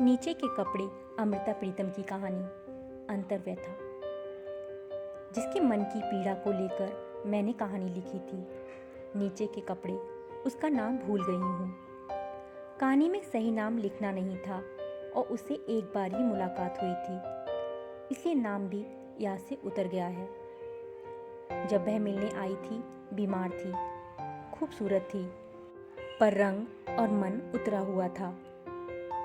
नीचे के कपड़े अमृता प्रीतम की कहानी अंतर्व्यथा। जिसके मन की पीड़ा को लेकर मैंने कहानी लिखी थी। नीचे के कपड़े उसका नाम भूल गई हूँ। कहानी में सही नाम लिखना नहीं था और उससे एक बार ही मुलाकात हुई थी, इसलिए नाम भी याद से उतर गया है। जब वह मिलने आई थी, बीमार थी, खूबसूरत थी, पर रंग और मन उतरा हुआ था।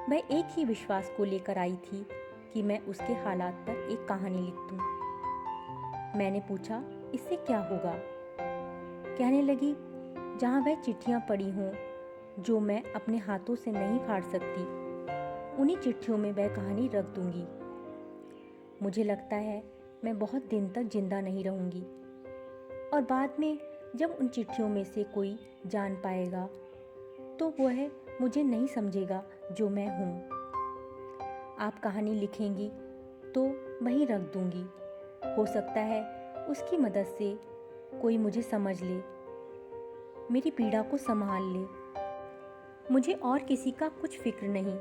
वह एक ही विश्वास को लेकर आई थी कि मैं उसके हालात पर एक कहानी लिख दूं। मैंने पूछा, इससे क्या होगा? कहने लगी, जहां वह चिट्ठियां पड़ी हों जो मैं अपने हाथों से नहीं फाड़ सकती, उन्हीं चिट्ठियों में वह कहानी रख दूंगी। मुझे लगता है मैं बहुत दिन तक जिंदा नहीं रहूंगी और बाद में जब उन चिट्ठियों में से कोई जान पाएगा तो वह मुझे नहीं समझेगा जो मैं हूँ। आप कहानी लिखेंगी तो वहीं रख दूंगी। हो सकता है उसकी मदद से कोई मुझे समझ ले, मेरी पीड़ा को संभाल ले। मुझे और किसी का कुछ फिक्र नहीं,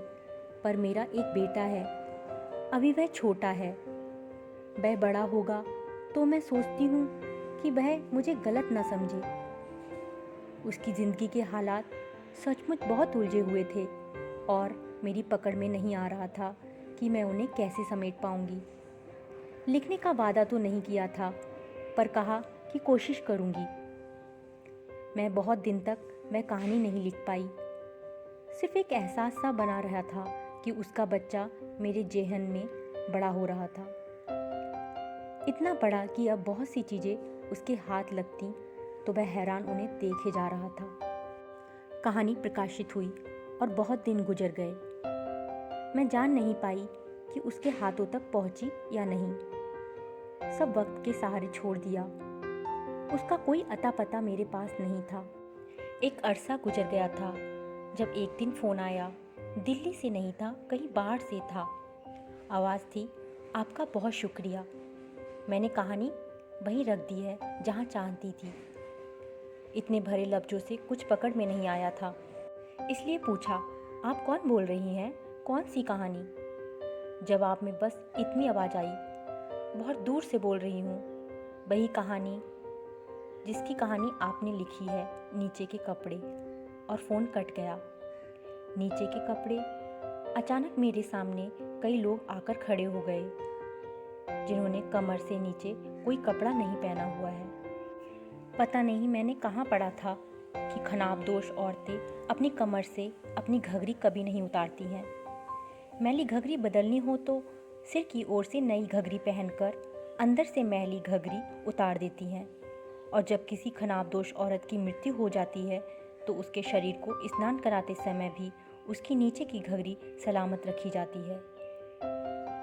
पर मेरा एक बेटा है। अभी वह छोटा है, वह बड़ा होगा तो मैं सोचती हूँ कि वह मुझे गलत ना समझे। उसकी ज़िंदगी के हालात सचमुच बहुत उलझे हुए थे और मेरी पकड़ में नहीं आ रहा था कि मैं उन्हें कैसे समेट पाऊंगी। लिखने का वादा तो नहीं किया था, पर कहा कि कोशिश करूंगी। मैं बहुत दिन तक वह कहानी नहीं लिख पाई। सिर्फ एक एहसास सा बना रहा था कि उसका बच्चा मेरे जेहन में बड़ा हो रहा था। इतना बड़ा कि अब बहुत सी चीज़ें उसके हाथ लगती तो वह हैरान उन्हें देखे जा रहा था। कहानी प्रकाशित हुई और बहुत दिन गुजर गए। मैं जान नहीं पाई कि उसके हाथों तक पहुंची या नहीं। सब वक्त के सहारे छोड़ दिया। उसका कोई अता पता मेरे पास नहीं था। एक अरसा गुजर गया था जब एक दिन फ़ोन आया। दिल्ली से नहीं था, कहीं बाहर से था। आवाज़ थी, आपका बहुत शुक्रिया। मैंने कहानी वहीं रख दी है जहाँ चाहती थी। इतने भरे लफ्ज़ों से कुछ पकड़ में नहीं आया था, इसलिए पूछा, आप कौन बोल रही हैं? कौन सी कहानी? जवाब में बस इतनी आवाज़ आई, बहुत दूर से बोल रही हूँ, वही कहानी जिसकी कहानी आपने लिखी है, नीचे के कपड़े। और फ़ोन कट गया। नीचे के कपड़े। अचानक मेरे सामने कई लोग आकर खड़े हो गए जिन्होंने कमर से नीचे कोई कपड़ा नहीं पहना हुआ है। पता नहीं मैंने कहाँ पढ़ा था कि खनाबदोश औरतें अपनी कमर से अपनी घघरी कभी नहीं उतारती हैं। मैली घघरी बदलनी हो तो सिर की ओर से नई घघरी पहनकर अंदर से मैली घघरी उतार देती हैं। और जब किसी खनाबदोश औरत की मृत्यु हो जाती है तो उसके शरीर को स्नान कराते समय भी उसकी नीचे की घघरी सलामत रखी जाती है।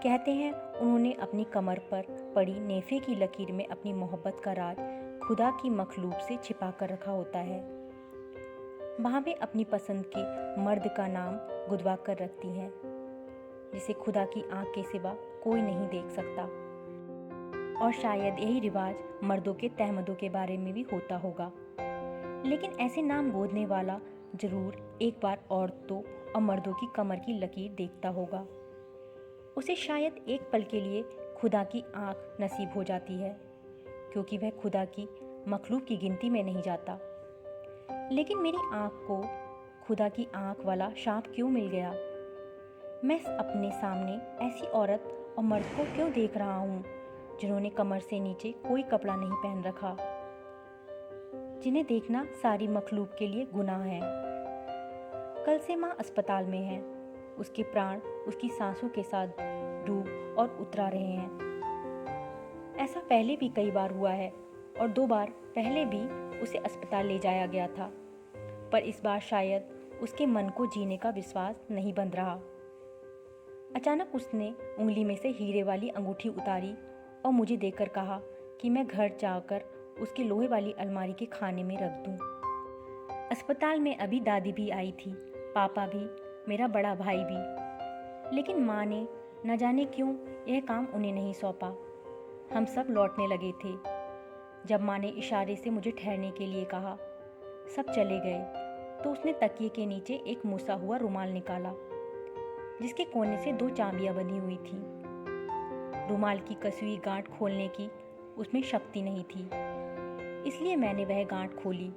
कहते हैं उन्होंने अपनी कमर पर पड़ी नेफे की लकीर में अपनी मोहब्बत का राज खुदा की मखलूक से छिपा कर रखा होता है। वहाँ वे अपनी पसंद के मर्द का नाम गुदवा कर रखती हैं, जिसे खुदा की आंख के सिवा कोई नहीं देख सकता। और शायद यही रिवाज मर्दों के तहमदों के बारे में भी होता होगा। लेकिन ऐसे नाम गोदने वाला जरूर एक बार औरतों और मर्दों की कमर की लकीर देखता होगा। उसे शायद एक पल के लिए खुदा की आंख नसीब हो जाती है, क्योंकि वह खुदा की मखलूक की गिनती में नहीं जाता। लेकिन मेरी आंख को खुदा की आंख वाला सांप क्यों मिल गया? मैं अपने सामने ऐसी औरत और मर्द को क्यों देख रहा हूँ जिन्होंने कमर से नीचे कोई कपड़ा नहीं पहन रखा, जिन्हें देखना सारी मखलूक के लिए गुनाह है। कल से माँ अस्पताल में है। उसके प्राण उसकी सांसों के साथ डूब और उतरा रहे हैं। ऐसा पहले भी कई बार हुआ है और 2 बार पहले भी उसे अस्पताल ले जाया गया था, पर इस बार शायद उसके मन को जीने का विश्वास नहीं बंध रहा। अचानक उसने उंगली में से हीरे वाली अंगूठी उतारी और मुझे देकर कहा कि मैं घर जाकर उसके लोहे वाली अलमारी के खाने में रख दूं। अस्पताल में अभी दादी भी आई थी, पापा भी, मेरा बड़ा भाई भी। लेकिन माँ ने न जाने क्यों यह काम उन्हें नहीं सौंपा। हम सब लौटने लगे थे जब माँ ने इशारे से मुझे ठहरने के लिए कहा। सब चले गए तो उसने तकिए के नीचे एक मुसा हुआ रुमाल निकाला, जिसके कोने से 2 चाबियां बंधी हुई थी। रुमाल की कसी हुई गांठ खोलने की उसमें शक्ति नहीं थी, इसलिए मैंने वह गांठ खोली।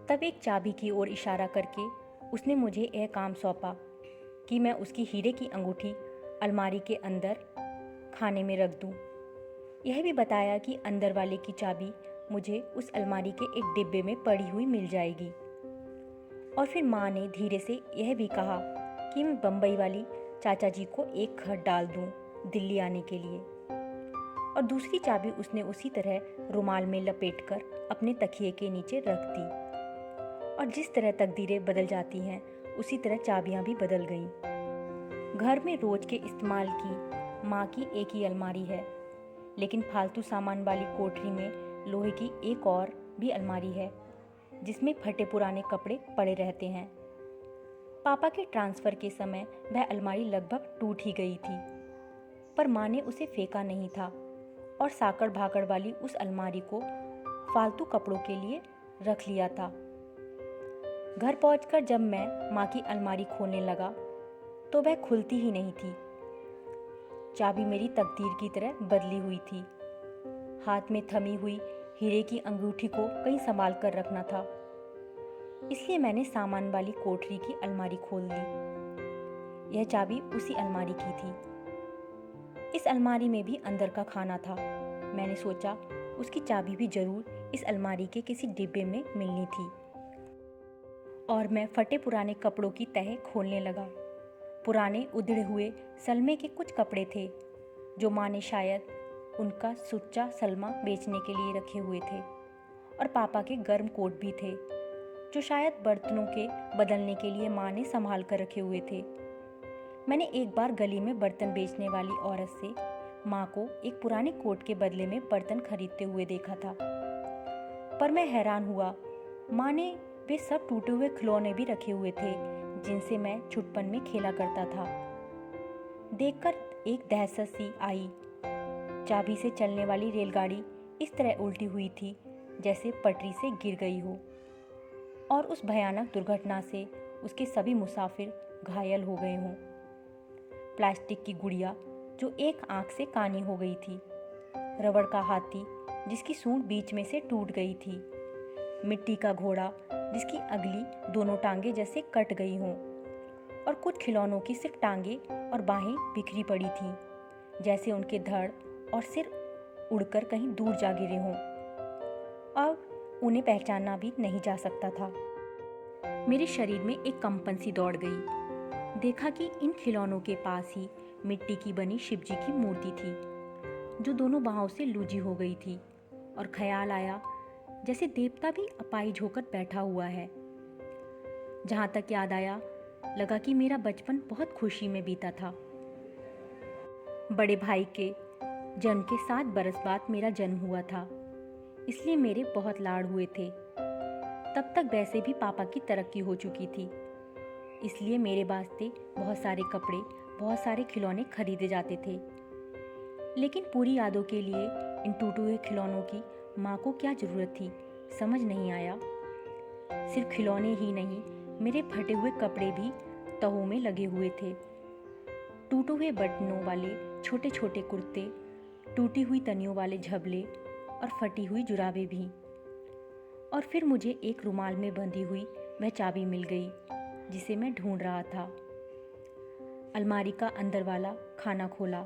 तब एक चाबी की ओर इशारा करके उसने मुझे यह काम सौंपा कि मैं उसकी हीरे की अंगूठी अलमारी के अंदर खाने में रख दूं। यह भी बताया कि अंदर वाले की चाबी मुझे उस अलमारी के एक डिब्बे में पड़ी हुई मिल जाएगी। और फिर माँ ने धीरे से यह भी कहा कि मैं बम्बई वाली चाचा जी को एक खत डाल दूं दिल्ली आने के लिए। और दूसरी चाबी उसने उसी तरह रुमाल में लपेटकर अपने तकिए के नीचे रख दी। और जिस तरह तकदीरें बदल जाती हैं, उसी तरह चाबियां भी बदल गईं। घर में रोज के इस्तेमाल की माँ की एक ही अलमारी है, लेकिन फालतू सामान वाली कोठरी में लोहे की एक और भी अलमारी है, जिसमें फटे पुराने कपड़े पड़े रहते हैं। पापा के ट्रांसफ़र के समय वह अलमारी लगभग टूट ही गई थी, पर माँ ने उसे फेंका नहीं था और साकड़ भागड़ वाली उस अलमारी को फालतू कपड़ों के लिए रख लिया था। घर पहुंचकर जब मैं माँ की अलमारी खोलने लगा तो वह खुलती ही नहीं थी। चाबी मेरी तकदीर की तरह बदली हुई थी। हाथ में थमी हुई हीरे की अंगूठी को कहीं संभाल कर रखना था, इसलिए मैंने सामान वाली कोठरी की अलमारी खोल दी। यह चाबी उसी अलमारी की थी। इस अलमारी में भी अंदर का खाना था। मैंने सोचा उसकी चाबी भी जरूर इस अलमारी के किसी डिब्बे में मिलनी थी। और मैं फटे पुराने कपड़ों की तह खोलने लगा। पुराने उधड़े हुए सलमे के कुछ कपड़े थे जो माँ ने शायद उनका सुच्चा सलमा बेचने के लिए रखे हुए थे, और पापा के गर्म कोट भी थे जो शायद बर्तनों के बदलने के लिए माँ ने संभाल कर रखे हुए थे। मैंने एक बार गली में बर्तन बेचने वाली औरत से माँ को एक पुराने कोट के बदले में बर्तन खरीदते हुए देखा था, पर मैं हैरान हुआ। माँ ने वे सब टूटे हुए खिलौने भी रखे हुए थे जिनसे मैं छुटपन में खेला करता था। देखकर एक दहशत सी आई। चाबी से चलने वाली रेलगाड़ी इस तरह उल्टी हुई थी जैसे पटरी से गिर गई हो, और उस भयानक दुर्घटना से उसके सभी मुसाफिर घायल हो गए हों। प्लास्टिक की गुड़िया जो एक आंख से कानी हो गई थी, रबड़ का हाथी जिसकी सूंड बीच में से टूट गई थी, मिट्टी का घोड़ा जिसकी अगली दोनों टांगे जैसे कट गई हों, और कुछ खिलौनों की सिर्फ टांगे और बाहें बिखरी पड़ी थीं, जैसे उनके धड़ और सिर उड़कर कहीं दूर जा गिरे हों। अब उन्हें पहचाना भी नहीं जा सकता था। मेरे शरीर में एक कंपन सी दौड़ गई। देखा कि इन खिलौनों के पास ही मिट्टी की बनी शिवजी की मूर्ति थी जो दोनों बाहों से लूजी हो गई थी, और ख्याल आया जैसे देवता भी अपाहिज होकर बैठा हुआ है। जहाँ तक याद आया, लगा कि मेरा बचपन बहुत खुशी में बीता था। बड़े भाई के जन्म के 7 बरस बाद मेरा जन्म हुआ था, इसलिए मेरे बहुत लाड़ हुए थे। तब तक वैसे भी पापा की तरक्की हो चुकी थी, इसलिए मेरे वास्ते बहुत सारे कपड़े, बहुत सारे खिलौने खरीदे जाते थे। लेकिन पूरी यादों के लिए इन टूटे हुए खिलौनों की माँ को क्या ज़रूरत थी, समझ नहीं आया। सिर्फ खिलौने ही नहीं, मेरे फटे हुए कपड़े भी तहों में लगे हुए थे। टूटे हुए बटनों वाले छोटे छोटे कुर्ते, टूटी हुई तनियों वाले झबले और फटी हुई जुराबें भी। और फिर मुझे एक रुमाल में बंधी हुई वह चाबी मिल गई जिसे मैं ढूंढ रहा था। अलमारी का अंदर वाला खाना खोला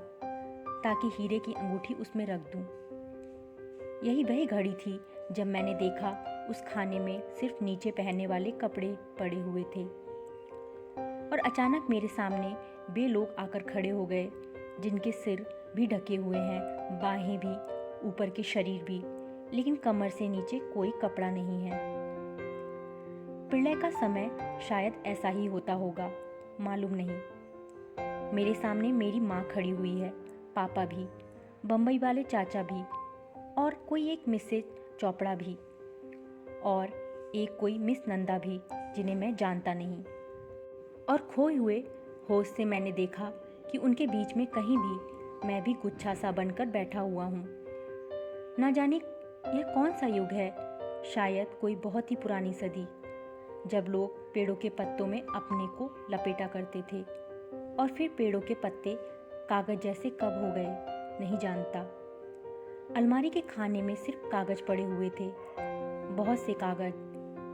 ताकि हीरे की अंगूठी उसमें रख दूं। यही वही घड़ी थी जब मैंने देखा उस खाने में सिर्फ नीचे पहनने वाले कपड़े पड़े हुए थे, और अचानक मेरे सामने वे लोग आकर खड़े हो गए जिनके सिर भी ढके हुए हैं, बाहें भी, ऊपर के शरीर भी, लेकिन कमर से नीचे कोई कपड़ा नहीं है। प्रलय का समय शायद ऐसा ही होता होगा, मालूम नहीं। मेरे सामने मेरी माँ खड़ी हुई है, पापा भी, बम्बई वाले चाचा भी, और कोई एक मिसेज चोपड़ा भी, और एक कोई मिस नंदा भी जिन्हें मैं जानता नहीं। और खोए हुए होश से मैंने देखा कि उनके बीच में कहीं भी मैं भी गुच्छा सा बनकर बैठा हुआ हूँ। ना जाने यह कौन सा युग है, शायद कोई बहुत ही पुरानी सदी, जब लोग पेड़ों के पत्तों में अपने को लपेटा करते थे। और फिर पेड़ों के पत्ते कागज जैसे कब हो गए नहीं जानता। अलमारी के खाने में सिर्फ कागज पड़े हुए थे, बहुत से कागज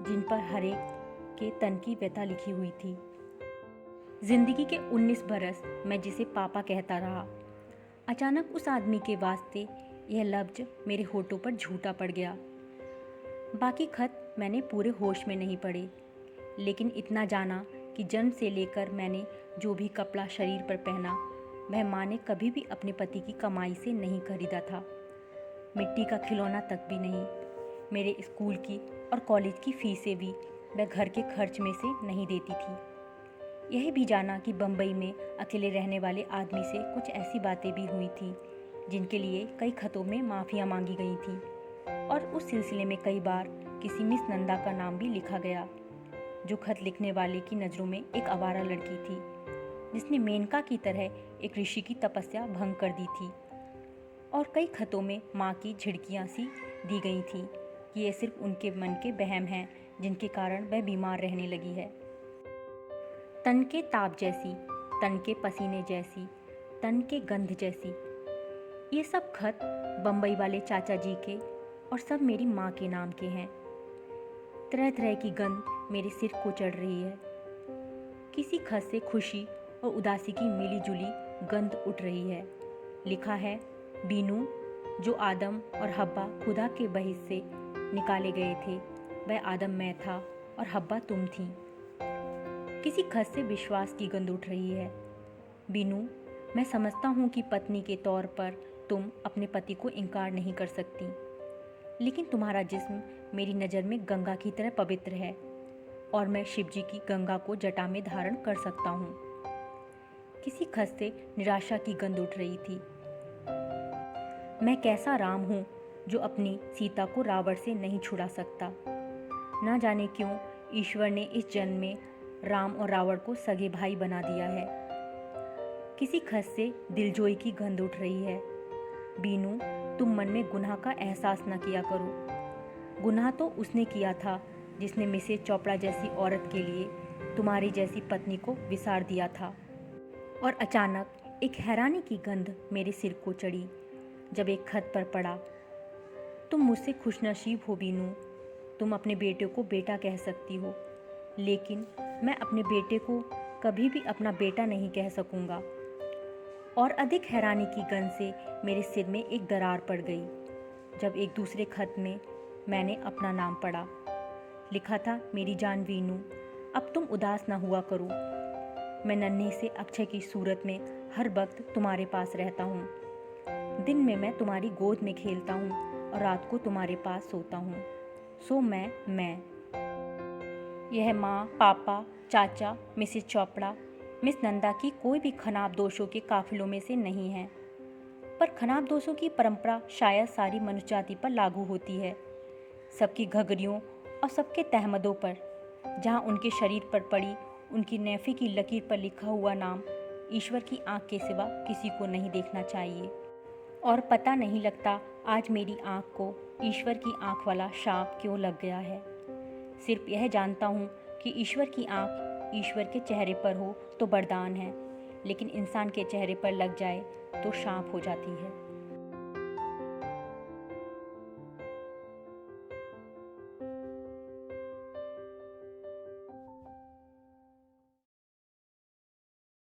जिन पर हर एक के तन की व्यथा लिखी हुई थी। जिंदगी के 19 बरस मैं जिसे पापा कहता रहा, अचानक उस आदमी के वास्ते यह लफ्ज मेरे होठों पर झूठा पड़ गया। बाकी खत मैंने पूरे होश में नहीं पढ़े, लेकिन इतना जाना कि जन्म से लेकर मैंने जो भी कपड़ा शरीर पर पहना वह माँ ने कभी भी अपने पति की कमाई से नहीं खरीदा था। मिट्टी का खिलौना तक भी नहीं। मेरे स्कूल की और कॉलेज की फीसें भी वह घर के खर्च में से नहीं देती थी। यह भी जाना कि बम्बई में अकेले रहने वाले आदमी से कुछ ऐसी बातें भी हुई थी जिनके लिए कई खतों में माफ़ियाँ मांगी गई थी, और उस सिलसिले में कई बार किसी मिस नंदा का नाम भी लिखा गया, जो खत लिखने वाले की नज़रों में एक आवारा लड़की थी जिसने मेनका की तरह एक ऋषि की तपस्या भंग कर दी थी। और कई खतों में माँ की झिड़कियाँ सी दी गई थी कि ये सिर्फ उनके मन के वहम हैं जिनके कारण वह बीमार रहने लगी है। तन के ताप जैसी, तन के पसीने जैसी, तन के गंध जैसी, ये सब खत बम्बई वाले चाचा जी के और सब मेरी माँ के नाम के हैं। तरह तरह की गंध मेरे सिर को चढ़ रही है। किसी खत से खुशी और उदासी की मिली जुली गंध उठ रही है। लिखा है, बीनू, जो आदम और हब्बा खुदा के बहिस से निकाले गए थे, वह आदम मैं था और हब्बा तुम थी। किसी खत से विश्वास की गंध उठ रही है। बीनू, मैं समझता हूँ कि पत्नी के तौर पर तुम अपने पति को इनकार नहीं कर सकती, लेकिन तुम्हारा जिस्म मेरी नज़र में गंगा की तरह पवित्र है और मैं शिव जी की गंगा को जटा में धारण कर सकता हूँ। किसी खत से निराशा की गंध उठ रही थी। मैं कैसा राम हूँ जो अपनी सीता को रावण से नहीं छुड़ा सकता। ना जाने क्यों ईश्वर ने इस जन्म में राम और रावण को सगे भाई बना दिया है। किसी खत से दिलजोई की गंध उठ रही है। बीनू, तुम मन में गुनाह का एहसास न किया करो। गुनाह तो उसने किया था जिसने मिसेस चोपड़ा जैसी औरत के लिए तुम्हारी जैसी पत्नी को विसार दिया था। और अचानक एक हैरानी की गंध मेरे सिर को चढ़ी जब एक खत पर पड़ा, तुम मुझसे खुशनसीब हो बीनू, तुम अपने बेटे को बेटा कह सकती हो, लेकिन मैं अपने बेटे को कभी भी अपना बेटा नहीं कह सकूंगा। और अधिक हैरानी की गंध से मेरे सिर में एक दरार पड़ गई जब एक दूसरे खत में मैंने अपना नाम पढ़ा। लिखा था, मेरी जान वीनू, अब तुम उदास ना हुआ करो। मैं नन्हे से अक्षय की सूरत में हर वक्त तुम्हारे पास रहता हूँ। दिन में मैं तुम्हारी गोद में खेलता हूँ और रात को तुम्हारे पास सोता हूँ। सो मैं यह माँ, पापा, चाचा, मिसेस चोपड़ा, मिस नंदा की कोई भी खनाब दोषों के काफिलों में से नहीं है, पर खनाब दोषों की परंपरा शायद सारी मनुष्य जाति पर लागू होती है, सबकी घघरियों और सबके तहमदों पर। जहाँ उनके शरीर पर पड़ी उनकी नेफे की लकीर पर लिखा हुआ नाम ईश्वर की आंख के सिवा किसी को नहीं देखना चाहिए। और पता नहीं लगता आज मेरी आंख को ईश्वर की आंख वाला शाप क्यों लग गया है। सिर्फ यह जानता हूँ कि ईश्वर की आंख ईश्वर के चेहरे पर हो तो वरदान है, लेकिन इंसान के चेहरे पर लग जाए तो शाप हो जाती है।